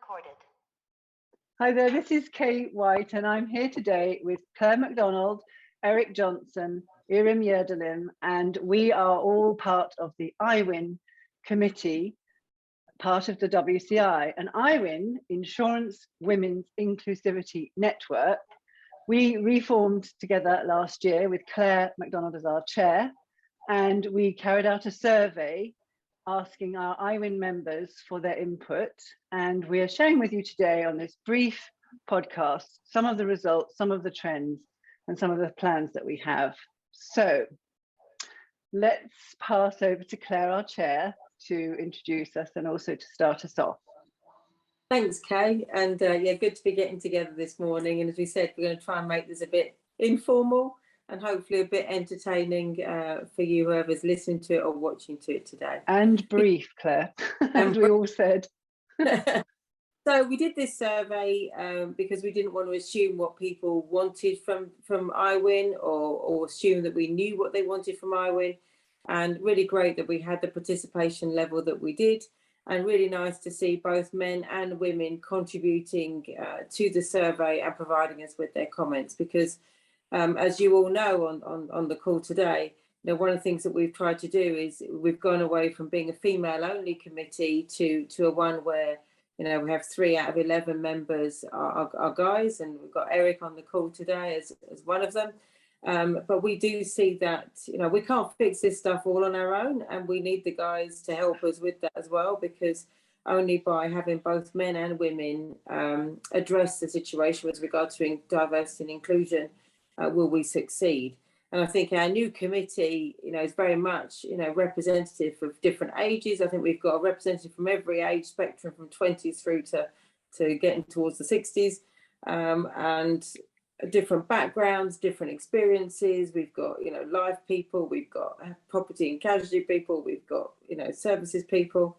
recorded. Hi there, this is Kate White, and I'm here today with Claire MacDonald, Eric Johnson, Irim Yerdalim, and we are all part of the iWIN committee, part of the WCI. And iWIN, Insurance Women's Inclusivity Network, we reformed together last year with Claire MacDonald as our chair, and we carried out a survey asking our iWIN members for their input. And we are sharing with you today on this brief podcast some of the results, some of the trends, and some of the plans that we have. So let's pass over to Claire, our chair, to introduce us and also to start us off. Thanks, Kay. And yeah, good to be getting together this morning. And as we said, we're going to try and make this a bit informal and hopefully a bit entertaining for you, whoever's listening to it or watching to it today. And brief, Claire, as we all said. So we did this survey because we didn't want to assume what people wanted from iWIN or assume that we knew what they wanted from iWIN. And really great that we had the participation level that we did. And really nice to see both men and women contributing to the survey and providing us with their comments, because as you all know on the call today, you know, one of the things that we've tried to do is we've gone away from being a female only committee to a one where, you know, we have 3 out of 11 members are guys, and we've got Eric on the call today as one of them. But we do see that, you know, we can't fix this stuff all on our own, and we need the guys to help us with that as well, because only by having both men and women address the situation with regard to diversity and inclusion will we succeed. And I think our new committee, you know, is very much, you know, representative of different ages. I think we've got a representative from every age spectrum, from 20s through to getting towards the 60s, and different backgrounds, different experiences. We've got, you know, life people, we've got property and casualty people, we've got, you know, services people.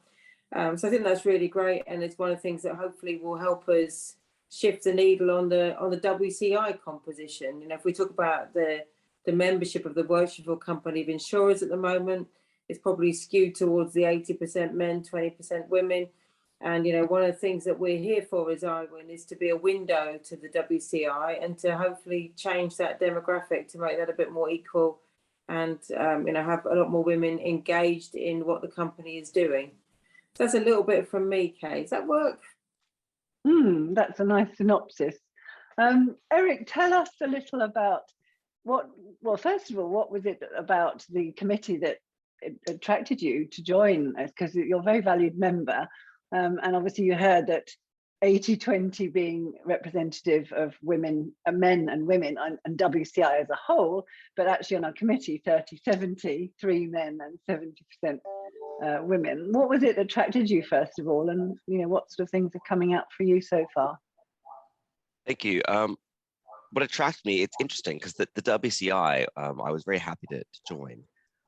So I think that's really great, and it's one of the things that hopefully will help us shift the needle on the WCI composition. You know, if we talk about the membership of the Worshipful Company of Insurers at the moment, it's probably skewed towards the 80% men, 20% women. And, you know, one of the things that we're here for as iWIN is to be a window to the WCI and to hopefully change that demographic to make that a bit more equal and, you know, have a lot more women engaged in what the company is doing. So that's a little bit from me, Kay. Does that work? That's a nice synopsis. Eric, tell us a little about first of all, what was it about the committee that attracted you to join us? Because you're a very valued member. And obviously you heard that 80-20 being representative of women, men and women, and WCI as a whole, but actually on our committee, 30-70, 3 men and 70% women. What was it that attracted you, first of all? And, you know, what sort of things are coming out for you so far? Thank you. What attracted me, it's interesting because the WCI, I was very happy to join.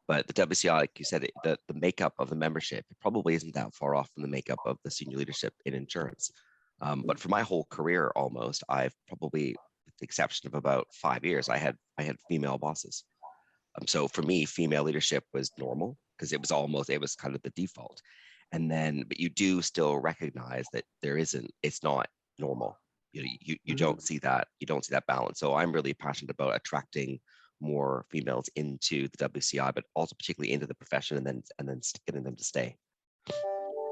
But the WCI, like you said, the makeup of the membership probably isn't that far off from the makeup of the senior leadership in insurance. But for my whole career, almost, I've probably, with the exception of about 5 years, I had female bosses. So for me, female leadership was normal because it was kind of the default. And then, but you do still recognize that it's not normal. You don't see that, balance. So I'm really passionate about attracting more females into the WCI, but also particularly into the profession, and then getting them to stay.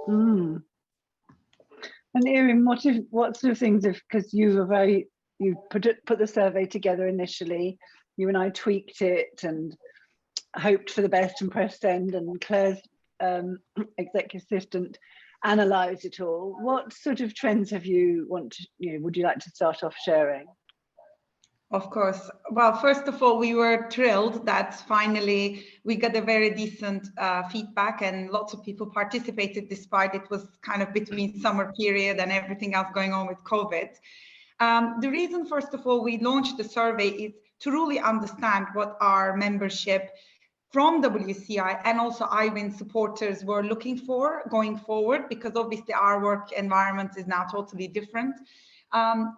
And Irim, what sort of things, because you put the survey together initially, you and I tweaked it and hoped for the best and pressed send, and Claire's executive assistant analysed it all. What sort of trends would you like to start off sharing? Of course. Well, first of all, we were thrilled that finally we got a very decent feedback, and lots of people participated despite it was kind of between summer period and everything else going on with COVID. The reason, first of all, we launched the survey is to really understand what our membership from WCI and also iWIN supporters were looking for going forward, because obviously our work environment is now totally different.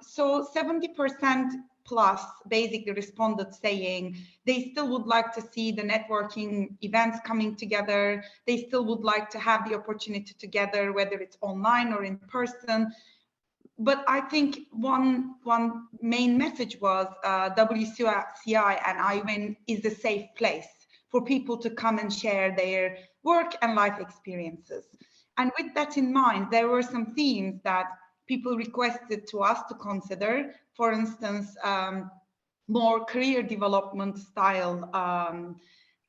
So 70% plus basically responded saying they still would like to see the networking events coming together. They still would like to have the opportunity together, whether it's online or in person. But I think one main message was WCI and iWIN is a safe place for people to come and share their work and life experiences. And with that in mind, there were some themes that people requested to us to consider. For instance, more career development style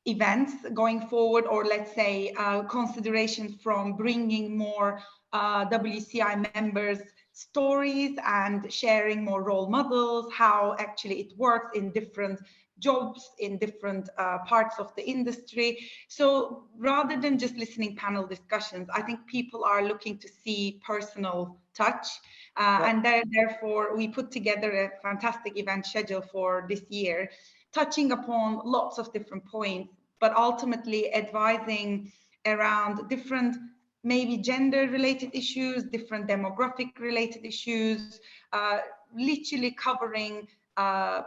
events going forward, or let's say consideration from bringing more WCI members stories and sharing more role models, how actually it works in different jobs, in different parts of the industry. So rather than just listening panel discussions, I think people are looking to see personal touch. And therefore, we put together a fantastic event schedule for this year, touching upon lots of different points, but ultimately advising around different maybe gender-related issues, different demographic-related issues, literally covering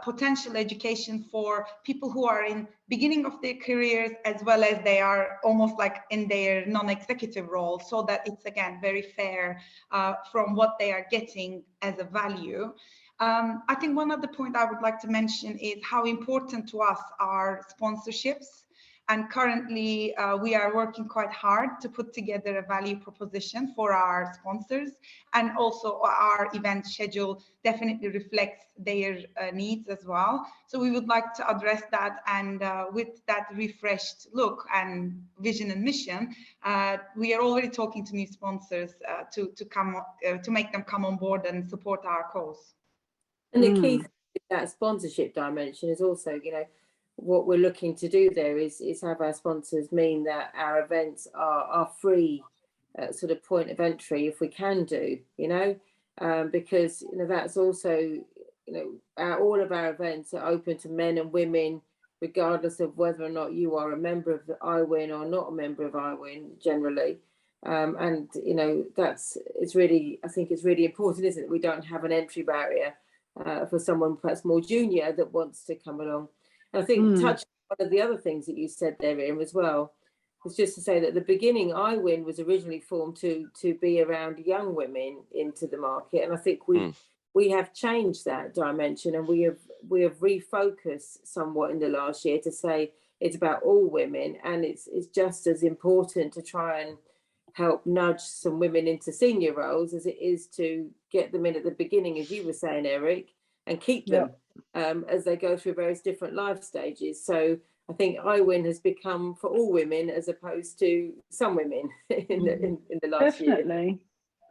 potential education for people who are in beginning of their careers, as well as they are almost like in their non-executive role, so that it's again very fair from what they are getting as a value. I think one other point I would like to mention is how important to us are sponsorships. And currently, we are working quite hard to put together a value proposition for our sponsors, and also our event schedule definitely reflects their needs as well. So we would like to address that, and with that refreshed look and vision and mission, we are already talking to new sponsors to make them come on board and support our cause. And the key thing with that sponsorship dimension is also, you know, what we're looking to do there is have our sponsors mean that our events are free sort of point of entry, if we can do, you know, because, you know, that's also, you know, all of our events are open to men and women, regardless of whether or not you are a member of the iWIN or not a member of iWIN generally. And, you know, it's really, I think it's really important, isn't it? We don't have an entry barrier for someone perhaps more junior that wants to come along. I think touching on one of the other things that you said there, Miriam, as well, was just to say that at the beginning, iWIN was originally formed to be around young women into the market, and I think we have changed that dimension, and we have refocused somewhat in the last year to say it's about all women, and it's just as important to try and help nudge some women into senior roles as it is to get them in at the beginning, as you were saying, Eric, and keep them. As they go through various different life stages. So I think iWIN has become for all women as opposed to some women in the last year. Definitely.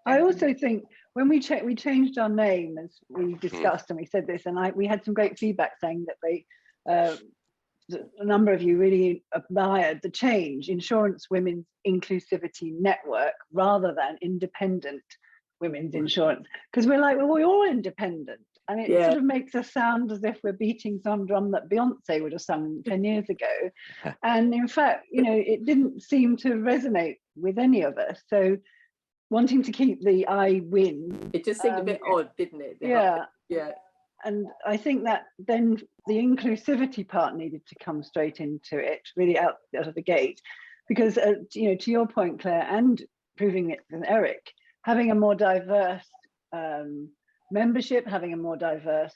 I also think when we changed our name, as we discussed, and we said this, and we had some great feedback saying that a number of you really admired the change, Insurance Women's Inclusivity Network, rather than Independent Women's Insurance, because we're like, well, we're all independent. And it sort of makes us sound as if we're beating some drum that Beyonce would have sung 10 years ago. And in fact, you know, it didn't seem to resonate with any of us. So wanting to keep the iWIN. It just seemed a bit odd, didn't it? Yeah. Yeah. And I think that then the inclusivity part needed to come straight into it, really out of the gate. Because, you know, to your point, Claire, and proving it with Eric, having a more diverse membership, having a more diverse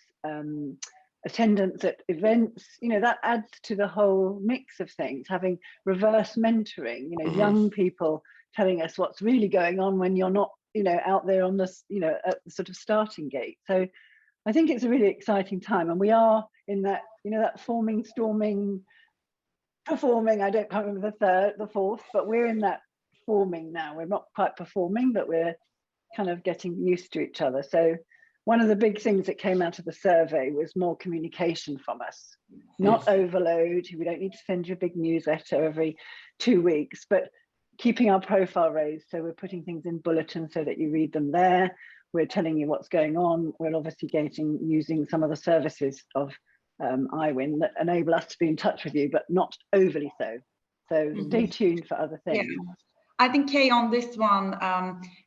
attendance at events, you know, that adds to the whole mix of things. Having reverse mentoring, you know, young people telling us what's really going on when you're not, you know, out there on this, you know, at the sort of starting gate. So I think it's a really exciting time, and we are in that, you know, that forming, storming, performing. I can't remember the fourth, but we're in that forming now. We're not quite performing, but we're kind of getting used to each other. So one of the big things that came out of the survey was more communication from us, not overload. We don't need to send you a big newsletter every 2 weeks, but keeping our profile raised. So we're putting things in bulletins so that you read them there. We're telling you what's going on. We're obviously using some of the services of iWIN that enable us to be in touch with you, but not overly so. So stay tuned for other things. Yeah. I think, Kay, on this one,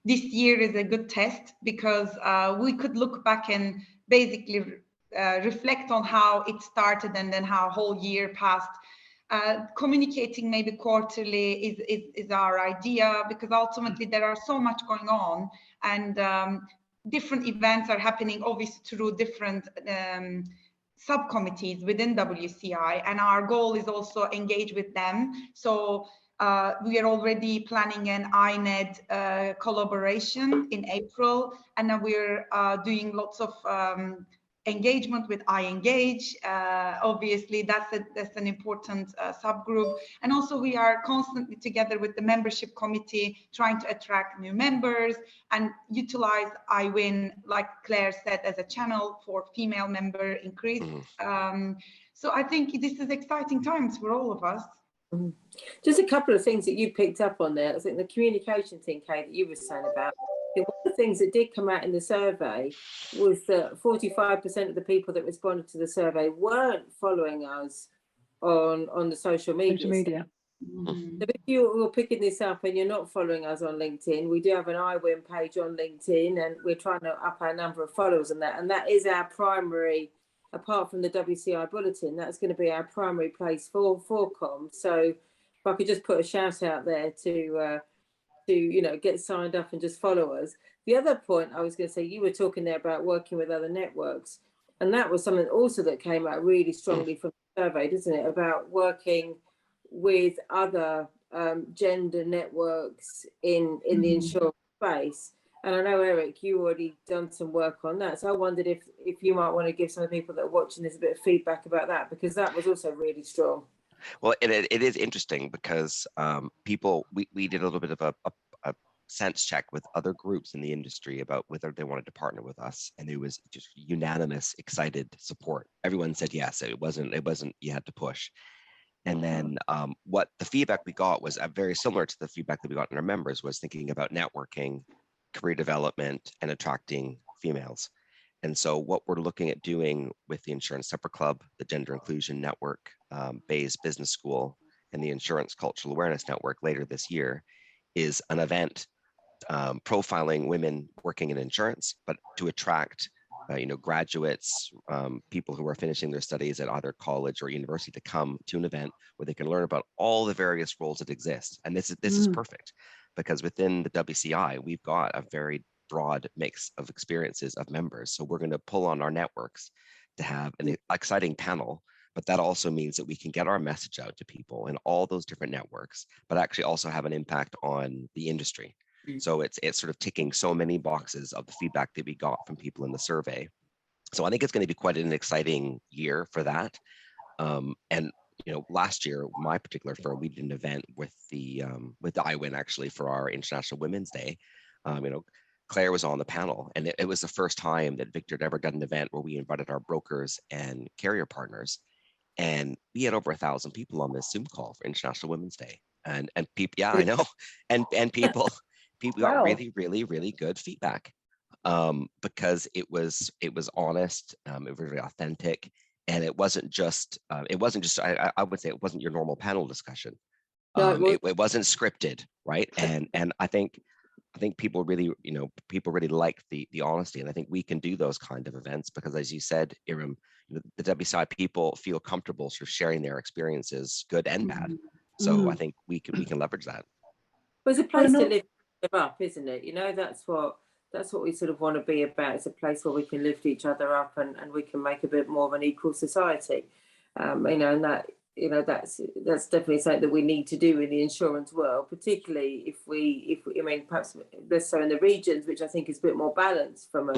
this year is a good test because we could look back and basically reflect on how it started and then how a whole year passed. Communicating maybe quarterly is our idea, because ultimately there are so much going on, and different events are happening obviously through different subcommittees within WCI, and our goal is also engage with them. So we are already planning an INED collaboration in April, and then we're doing lots of engagement with iEngage. Obviously that's an important subgroup, and also we are constantly together with the membership committee trying to attract new members and utilize iWIN, like Claire said, as a channel for female member increase. So I think this is exciting times for all of us. Just a couple of things that you picked up on there. I think the communication thing, Kate, that you were saying about, one of the things that did come out in the survey was that 45% of the people that responded to the survey weren't following us on the social media. So if you're picking this up and you're not following us on LinkedIn, we do have an iWIN page on LinkedIn, and we're trying to up our number of followers on that. And that is our primary, apart from the WCI bulletin, that's going to be our primary place for comms. So if I could just put a shout out there to get signed up and just follow us. The other point I was going to say, you were talking there about working with other networks, and that was something also that came out really strongly from the survey, doesn't it, about working with other gender networks in the insurance space. And I know, Eric, you already done some work on that. So I wondered if you might want to give some of the people that are watching this a bit of feedback about that, because that was also really strong. Well, it is interesting because we did a little bit of a sense check with other groups in the industry about whether they wanted to partner with us, and it was just unanimous, excited support. Everyone said yes. It wasn't you had to push. And then what the feedback we got was very similar to the feedback that we got in our members, was thinking about networking, career development, and attracting females. And so what we're looking at doing with the Insurance Separate Club, the Gender Inclusion Network, Bayes Business School, and the Insurance Cultural Awareness Network later this year is an event profiling women working in insurance, but to attract graduates, people who are finishing their studies at either college or university, to come to an event where they can learn about all the various roles that exist. And this is perfect, because within the WCI, we've got a very broad mix of experiences of members. So we're going to pull on our networks to have an exciting panel, but that also means that we can get our message out to people in all those different networks, but actually also have an impact on the industry. So it's sort of ticking so many boxes of the feedback that we got from people in the survey. So I think it's going to be quite an exciting year for that. And last year, my particular firm, we did an event with the iWIN actually for our International Women's Day. Claire was on the panel, and it was the first time that Victor had ever done an event where we invited our brokers and carrier partners, and we had over 1,000 people on this Zoom call for International Women's Day, and people, yeah, I know, and people got really, really, really good feedback, because it was honest, it was really authentic, and it wasn't just I would say it wasn't your normal panel discussion. It wasn't scripted, right? And I think people really like the honesty, and I think we can do those kind of events because, as you said, Iram, the WCI people feel comfortable sort of sharing their experiences, good and bad. So I think we can leverage that. Well, it's a place to live up, isn't it? That's what we sort of want to be about. It's a place where we can lift each other up and we can make a bit more of an equal society. And that's definitely something that we need to do in the insurance world, particularly if we perhaps less so in the regions, which I think is a bit more balanced from a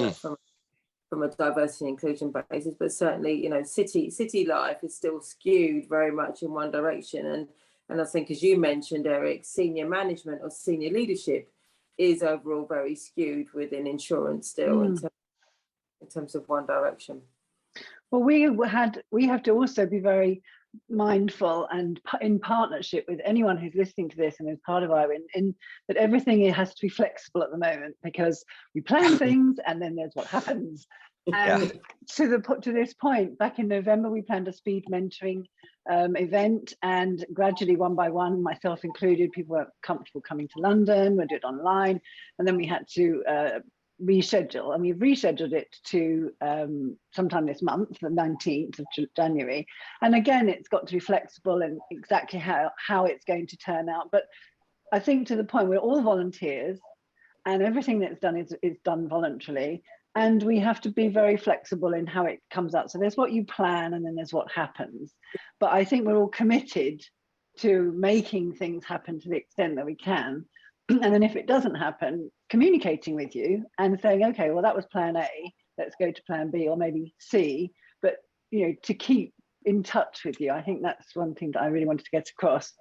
diversity and inclusion basis, but certainly city life is still skewed very much in one direction, and I think, as you mentioned, Eric, senior management or senior leadership is overall very skewed within insurance still in terms of one direction. Well, we have to also be very mindful and in partnership with anyone who's listening to this and is part of iWIN, in that everything has to be flexible at the moment, because we plan things and then there's what happens. And to this point, back in November, we planned a speed mentoring event, and gradually, one by one, myself included, people were comfortable coming to London. We did it online, and then we had to reschedule, and we've rescheduled it to sometime this month, the 19th of January. And again, it's got to be flexible and exactly how it's going to turn out. But I think to the point we're all volunteers, and everything that's done is done voluntarily. And we have to be very flexible in how it comes out. So there's what you plan, and then there's what happens. But I think we're all committed to making things happen to the extent that we can. And then if it doesn't happen, communicating with you and saying, okay, well, that was plan A, let's go to plan B, or maybe C. But, you know, to keep in touch with you. I think that's one thing that I really wanted to get across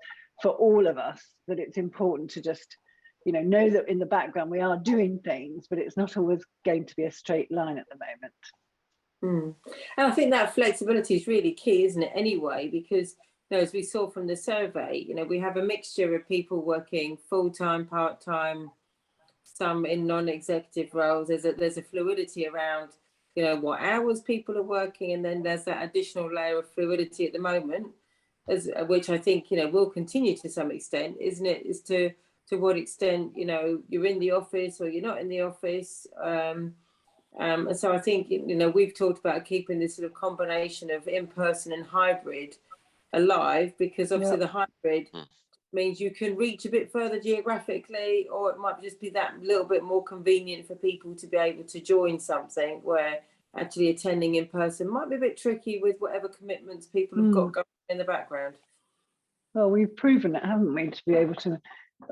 for all of us, that it's important to just, you know that in the background we are doing things, but it's not always going to be a straight line at the moment. And I think that flexibility is really key, isn't it, anyway? Because, you know, as we saw from the survey, you know, we have a mixture of people working full-time, part-time, some in non-executive roles. There's a fluidity around, you know, what hours people are working, and then there's that additional layer of fluidity at the moment, which I think, you know, will continue to some extent, isn't it? Is to what extent, you know, you're in the office or you're not in the office. And so I think, you know, we've talked about keeping this sort of combination of in-person and hybrid alive, because obviously the hybrid means you can reach a bit further geographically, or it might just be that little bit more convenient for people to be able to join something, where actually attending in person might be a bit tricky with whatever commitments people have got going in the background. Well, we've proven it, haven't we, to be able to,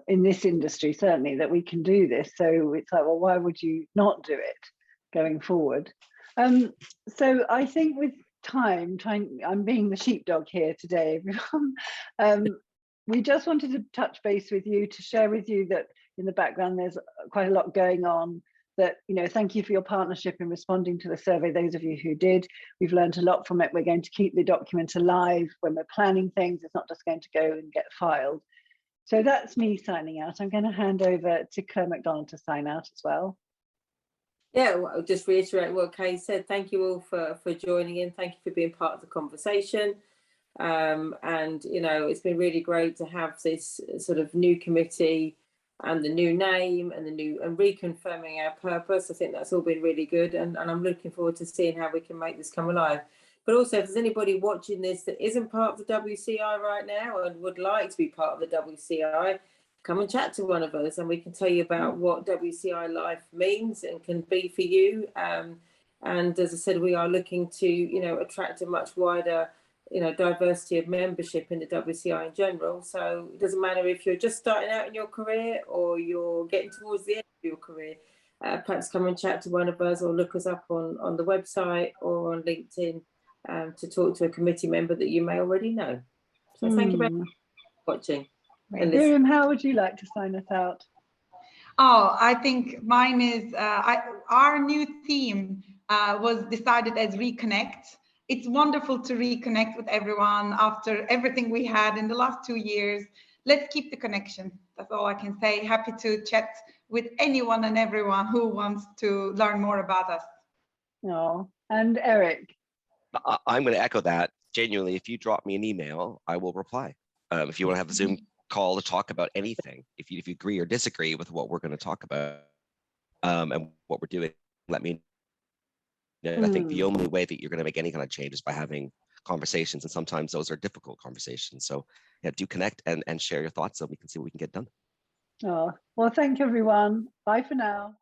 in this industry certainly, that we can do this. So it's like, well, why would you not do it going forward? So I think with time, I'm being the sheepdog here today, everyone. We just wanted to touch base with you to share with you that in the background there's quite a lot going on. That, you know, thank you for your partnership in responding to the survey, those of you who did. We've learned a lot from it. We're going to keep the document alive when we're planning things. It's not just going to go and get filed. So that's me signing out. I'm going to hand over to Claire McDonald to sign out as well. Yeah, well, I'll just reiterate what Kay said. Thank you all for joining in. Thank you for being part of the conversation. And, you know, it's been really great to have this sort of new committee and the new name and and reconfirming our purpose. I think that's all been really good. And I'm looking forward to seeing how we can make this come alive. But also, if there's anybody watching this that isn't part of the WCI right now and would like to be part of the WCI, come and chat to one of us, and we can tell you about what WCI life means and can be for you. And as I said, we are looking to, you know, attract a much wider, you know, diversity of membership in the WCI in general. So it doesn't matter if you're just starting out in your career or you're getting towards the end of your career. Perhaps come and chat to one of us, or look us up on the website or on LinkedIn to talk to a committee member that you may already know. So thank you very much for watching. Miriam, how would you like to sign us out? Oh, I think mine is, our new theme was decided as Reconnect. It's wonderful to reconnect with everyone after everything we had in the last 2 years. Let's keep the connection. That's all I can say. Happy to chat with anyone and everyone who wants to learn more about us. Oh, and Eric? I'm going to echo that. Genuinely, if you drop me an email, I will reply. If you want to have a Zoom call to talk about anything, if you agree or disagree with what we're going to talk about and what we're doing, let me know. I think the only way that you're going to make any kind of change is by having conversations, and sometimes those are difficult conversations. So yeah, do connect and share your thoughts so we can see what we can get done. Oh, well, thank you, everyone. Bye for now.